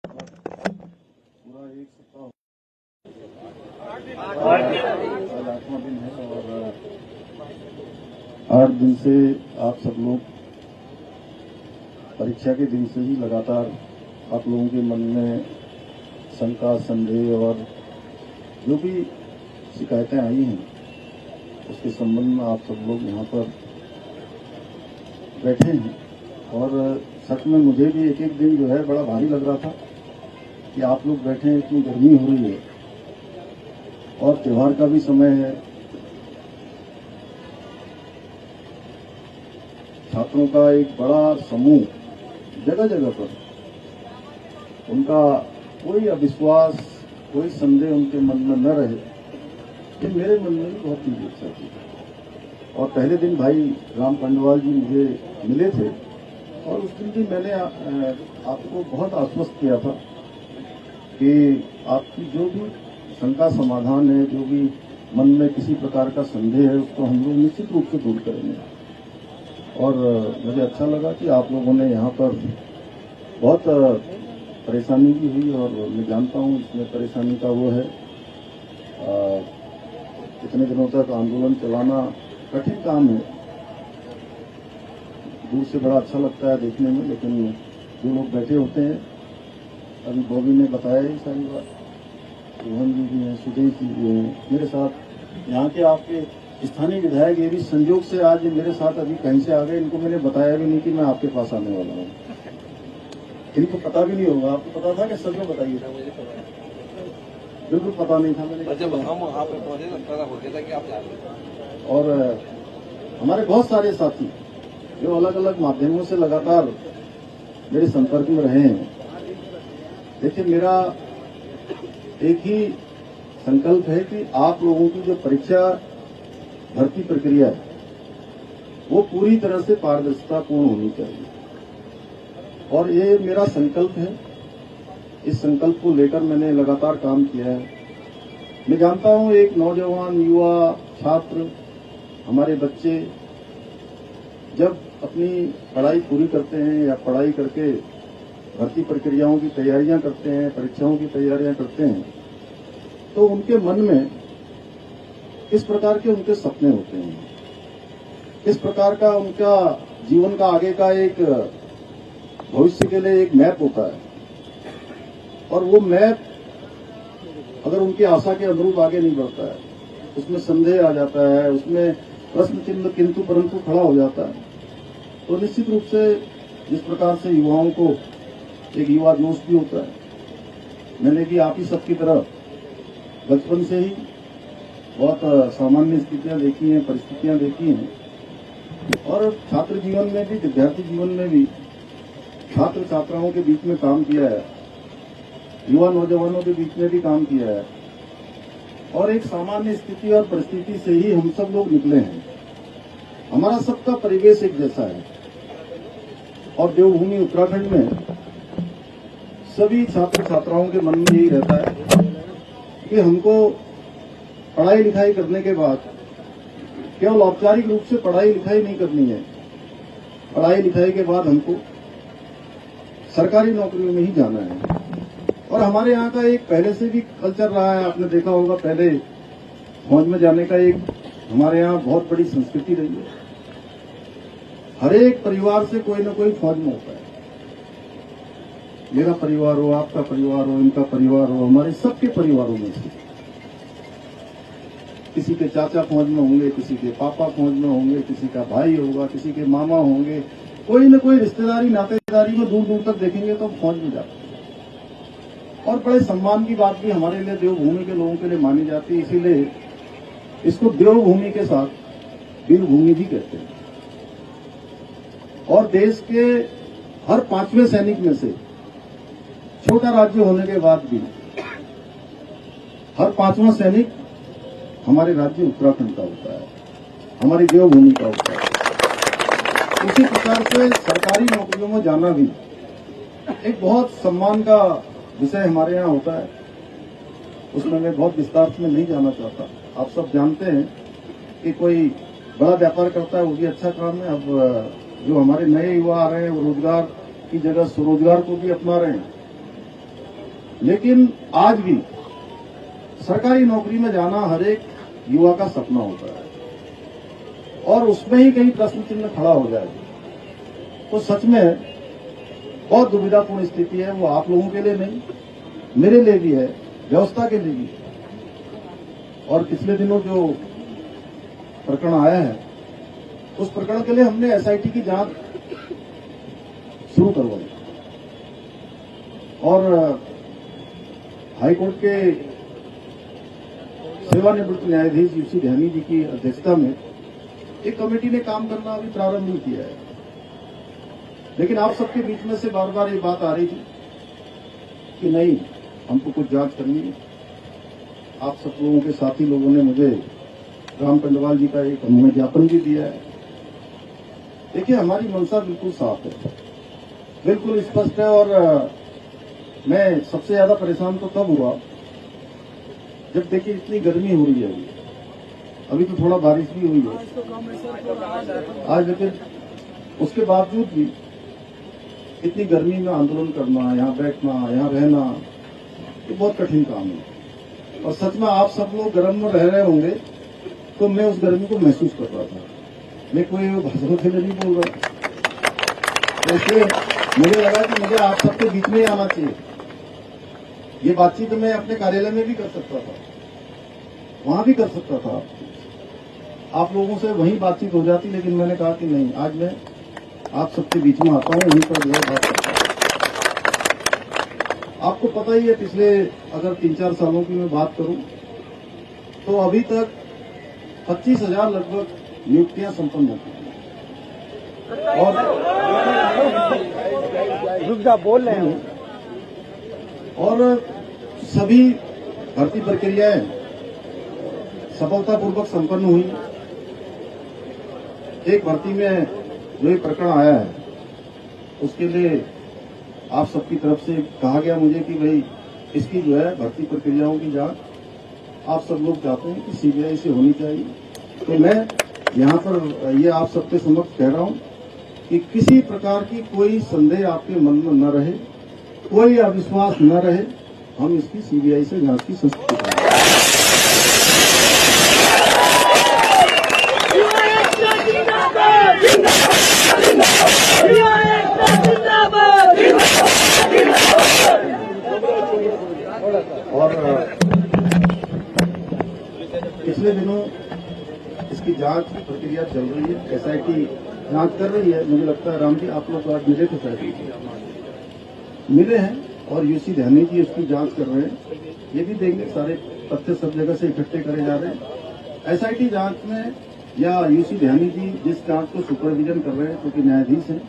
पूरा एक सप्ताह आज 8वां दिन है और 8 दिन से आप सब लोग परीक्षा के दिन से ही लगातार आप लोगों के मन में शंका, संदेह और जो भी शिकायतें आई हैं उसके संबंध में आप सब लोग यहाँ पर बैठे हैं। और सच में मुझे भी एक एक दिन जो है बड़ा भारी लग रहा था कि आप लोग बैठे हैं, इतनी गर्मी हो रही है और त्योहार का भी समय है। छात्रों का एक बड़ा समूह जगह जगह पर, उनका कोई अविश्वास, कोई संदेह उनके मन में न रहे, ये मेरे मन में भी बहुत ही इच्छा थी। और पहले दिन भाई राम पंडवाल जी मुझे मिले थे और उस दिन भी मैंने आपको बहुत आश्वस्त किया था कि आपकी जो भी शंका समाधान है, जो भी मन में किसी प्रकार का संदेह है, उसको हम लोग निश्चित रूप से दूर करेंगे। और मुझे अच्छा लगा कि आप लोगों ने यहाँ पर बहुत परेशानी भी हुई और मैं जानता हूँ इसमें परेशानी का वो है, इतने दिनों तक आंदोलन चलाना कठिन काम है। दूर से बड़ा अच्छा लगता है देखने में, लेकिन जो लोग बैठे होते हैं, अभी बॉबी ने बताया ही सारी बात, रोहन जी भी हैं, सुदेश जी भी हैं मेरे साथ, यहाँ के आपके स्थानीय विधायक ये भी संयोग से आज मेरे साथ अभी कहीं से आ गए। इनको मैंने बताया भी नहीं कि मैं आपके पास आने वाला हूँ, इनको पता भी नहीं होगा। आपको पता था कि सच में बताइए? बिल्कुल पता नहीं था। मैंने जब हम आप पहुंचे पता हो गया था कि आप जा रहे हैं। और हमारे बहुत सारे साथी जो अलग अलग माध्यमों से लगातार मेरे संपर्क में रहे हैं। देखिए, मेरा एक ही संकल्प है कि आप लोगों की जो परीक्षा भर्ती प्रक्रिया है वो पूरी तरह से पारदर्शितापूर्ण होनी चाहिए और ये मेरा संकल्प है। इस संकल्प को लेकर मैंने लगातार काम किया है। मैं जानता हूं एक नौजवान, युवा, छात्र, हमारे बच्चे जब अपनी पढ़ाई पूरी करते हैं या पढ़ाई करके भर्ती प्रक्रियाओं की तैयारियां करते हैं, परीक्षाओं की तैयारियां करते हैं, तो उनके मन में किस प्रकार के उनके सपने होते हैं, किस प्रकार का उनका जीवन का आगे का एक भविष्य के लिए एक मैप होता है। और वो मैप अगर उनकी आशा के अनुरूप आगे नहीं बढ़ता है, उसमें संदेह आ जाता है, उसमें प्रश्न चिन्ह किंतु परंतु खड़ा हो जाता है, तो निश्चित रूप से जिस प्रकार से युवाओं को एक युवा जोश भी होता है, मैंने भी आप ही सबकी तरह बचपन से ही बहुत सामान्य स्थितियां देखी हैं, परिस्थितियां देखी हैं और छात्र जीवन में भी, विद्यार्थी जीवन में भी छात्र छात्राओं के बीच में काम किया है, युवा नौजवानों के बीच में भी काम किया है और एक सामान्य स्थिति और परिस्थिति से ही हम सब लोग निकले हैं। हमारा सबका परिवेश एक जैसा है और देवभूमि उत्तराखंड में सभी छात्र छात्राओं के मन में यही रहता है कि हमको पढ़ाई लिखाई करने के बाद केवल औपचारिक रूप से पढ़ाई लिखाई नहीं करनी है। पढ़ाई लिखाई के बाद हमको सरकारी नौकरियों में ही जाना है। और हमारे यहाँ का एक पहले से भी कल्चर रहा है, आपने देखा होगा, पहले फौज में जाने का एक हमारे यहाँ बहुत बड़ी संस्कृति रही है। हर एक परिवार से कोई न कोई फौज में होता है। मेरा परिवार हो, आपका परिवार हो, इनका परिवार हो, हमारे सबके परिवारों में से किसी के चाचा फौज में होंगे, किसी के पापा फौज में होंगे, किसी का भाई होगा, किसी के मामा होंगे, कोई न कोई रिश्तेदारी नातेदारी में दूर दूर तक देखेंगे तो फौज में जाते हैं। और बड़े सम्मान की बात भी हमारे लिए देवभूमि के लोगों के लिए मानी जाती है, इसीलिए इसको देवभूमि के साथ वीरभूमि भी कहते हैं। और देश के हर 5वें सैनिक में से, छोटा राज्य होने के बाद भी, हर 5वां सैनिक हमारे राज्य उत्तराखंड का होता है, हमारी देवभूमि का होता है। उसी प्रकार से सरकारी नौकरियों में जाना भी एक बहुत सम्मान का विषय हमारे यहाँ होता है। उसमें मैं बहुत विस्तार में नहीं जाना चाहता। आप सब जानते हैं कि कोई बड़ा व्यापार करता है वो भी अच्छा काम है। अब जो हमारे नए युवा आ रहे हैं वो रोजगार की जगह स्वरोजगार को भी अपना रहे हैं। लेकिन आज भी सरकारी नौकरी में जाना हर एक युवा का सपना होता है, और उसमें ही कहीं प्रश्न चिन्ह खड़ा हो जाए तो सच में बहुत दुविधापूर्ण स्थिति है। वो आप लोगों के लिए नहीं, मेरे लिए भी है, व्यवस्था के लिए भी। और पिछले दिनों जो प्रकरण आया है, उस प्रकरण के लिए हमने एसआईटी की जांच शुरू करवाई, और हाईकोर्ट के सेवानिवृत्त न्यायाधीश यूसी ध्यानी जी की अध्यक्षता में एक कमेटी ने काम करना अभी प्रारंभ नहीं किया है। लेकिन आप सबके बीच में से बार बार ये बात आ रही थी कि नहीं, हमको कुछ जांच करनी है। आप सब लोगों के साथी लोगों ने मुझे राम पंडवाल जी का एक अनुमति ज्ञापन भी दिया है। देखिए, हमारी मंशा बिल्कुल साफ है, बिल्कुल स्पष्ट है। और मैं सबसे ज्यादा परेशान तो तब हुआ जब देखिए इतनी गर्मी हो रही है। अभी तो थोड़ा बारिश भी हुई है आज, लेकिन उसके बावजूद भी इतनी गर्मी में आंदोलन करना, यहाँ बैठना, यहाँ रहना, ये बहुत कठिन काम है। और सच में आप सब लोग गर्म में रह रहे होंगे तो मैं उस गर्मी को महसूस कर रहा था। मैं कोई भाषण के लिए नहीं बोल रहा, तो इसलिए मुझे लगा कि मुझे आप सबके बीच में ही आना चाहिए। ये बातचीत मैं अपने कार्यालय में भी कर सकता था, वहां भी कर सकता था, आप लोगों से वहीं बातचीत हो जाती, लेकिन मैंने कहा कि नहीं, आज मैं आप सबके बीच में आता हूं, वहीं पर जो है बात करता हूं। आपको पता ही है, पिछले अगर 3-4 सालों की मैं बात करूं तो अभी तक 25,000 लगभग नियुक्तियां संपन्न हो चुकी हैं। और सभी भर्ती प्रक्रियाएं सफलतापूर्वक संपन्न हुई। एक भर्ती में जो ये प्रकरण आया है, उसके लिए आप सबकी तरफ से कहा गया मुझे कि भाई इसकी जो है भर्ती प्रक्रियाओं की जांच आप सब लोग चाहते हैं कि सीबीआई से होनी चाहिए। तो मैं यहाँ पर ये आप सबके समक्ष कह रहा हूँ कि किसी प्रकार की कोई संदेह आपके मन में न रहे, कोई अविश्वास न रहे, हम इसकी सीबीआई से जांच की संस्तुति करें। और पिछले दिनों इसकी जांच की प्रक्रिया चल रही है, एसआईटी जांच कर रही है। मुझे लगता है राम जी आप लोग आज मिले थे, शायद मिले हैं, और यूसी ध्यानी जी उसकी जांच कर रहे हैं। ये भी देंगे, सारे तथ्य सब जगह से इकट्ठे करे जा रहे हैं। एसआईटी जांच में या यूसी ध्यानी जी जिस जांच को सुपरविजन कर रहे हैं, क्योंकि न्यायाधीश हैं,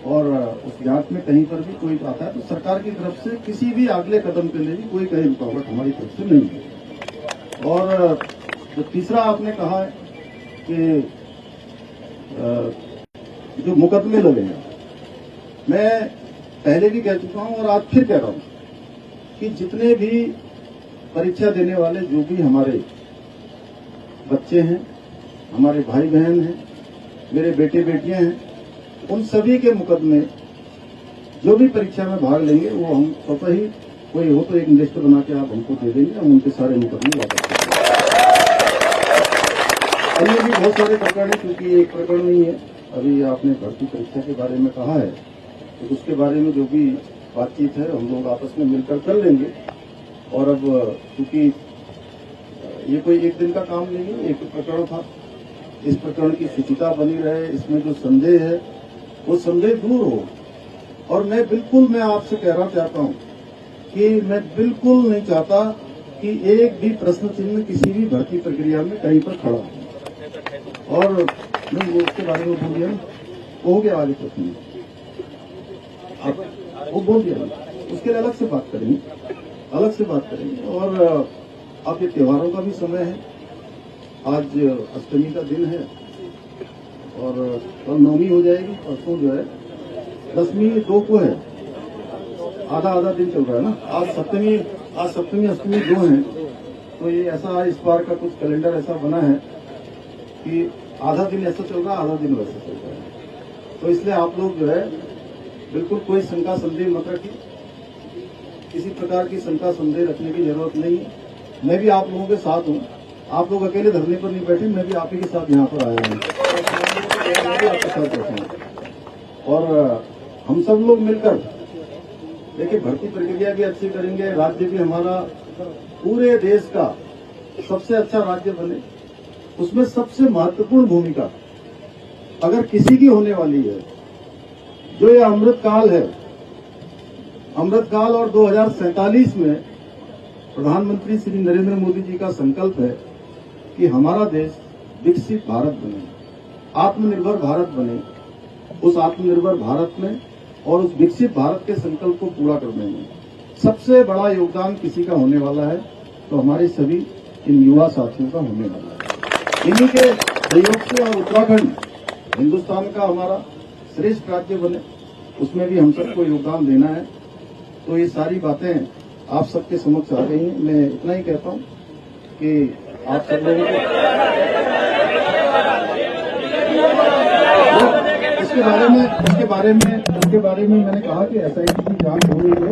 और उस जांच में कहीं पर भी कोई आता है तो सरकार की तरफ से किसी भी अगले कदम के लिए भी कोई कहीं रुकावट हमारी तरफ से नहीं है। और जो तीसरा आपने कहा है कि जो मुकदमे लगे हैं, मैं पहले भी कह चुका हूं और आज फिर कह रहा हूं कि जितने भी परीक्षा देने वाले जो भी हमारे बच्चे हैं, हमारे भाई बहन हैं, मेरे बेटे बेटियां हैं, उन सभी के मुकदमे जो भी परीक्षा में भाग लेंगे वो हम स्वतः ही, कोई हो तो एक लिस्ट बना के आप हमको दे देंगे, हम उनके सारे मुकदमे वापस कर देंगे। अन्य भी बहुत सारे प्रकरण है, क्योंकि एक प्रकरण नहीं है। अभी आपने भर्ती परीक्षा के बारे में कहा है, तो उसके बारे में जो भी बातचीत है हम लोग आपस में मिलकर कर लेंगे। और अब क्योंकि ये कोई एक दिन का काम नहीं है, एक प्रकरण था, इस प्रकरण की शुचिता बनी रहे, इसमें जो संदेह है वो संदेह दूर हो। और मैं आपसे कहना चाहता हूं कि मैं बिल्कुल नहीं चाहता कि एक भी प्रश्न चिन्ह किसी भी भर्ती प्रक्रिया में कहीं पर खड़ा हो। और मैं वो उसके बारे में बोल दिया, वो हो गया आगे प्रश्न, आप वो बोल दिया, उसके लिए अलग से बात करेंगे। और अब ये त्योहारों का भी समय है, आज अष्टमी का दिन है और कल नवमी हो जाएगी, परसों जो है दसवीं 2 को है, आधा दिन चल रहा है ना। आज सप्तमी अष्टमी 2 है, तो ये ऐसा इस बार का कुछ कैलेंडर ऐसा बना है कि आधा दिन ऐसा चल रहा है, आधा दिन वैसा चल रहा है। तो इसलिए आप लोग जो है बिल्कुल कोई शंका संदेह मत रखिए। किसी प्रकार की शंका संदेह रखने की जरूरत नहीं है। मैं भी आप लोगों के साथ हूँ। आप लोग अकेले धरने पर नहीं बैठे, मैं भी आप ही के साथ यहाँ पर आया हूँ, मैं भी आपके साथ बैठा हूँ। और हम सब लोग मिलकर देखिए भर्ती प्रक्रिया भी अच्छी करेंगे, राज्य भी हमारा पूरे देश का सबसे अच्छा राज्य बने। उसमें सबसे महत्वपूर्ण भूमिका अगर किसी की होने वाली है, जो ये अमृतकाल है, अमृतकाल और 2047 में प्रधानमंत्री श्री नरेंद्र मोदी जी का संकल्प है कि हमारा देश विकसित भारत बने, आत्मनिर्भर भारत बने। उस आत्मनिर्भर भारत में और उस विकसित भारत के संकल्प को पूरा करने में सबसे बड़ा योगदान किसी का होने वाला है तो हमारे सभी इन युवा साथियों का होने वाला है। इन्हीं के सहयोग से और उत्तराखंड हिंदुस्तान का हमारा श्रेष्ठ राज्य बने, उसमें भी हम सबको योगदान देना है। तो ये सारी बातें आप सबके समक्ष आ गई हैं। मैं इतना ही कहता हूं कि आप सब लोगों को इसके बारे में मैंने कहा कि SIT की जांच हो रही है।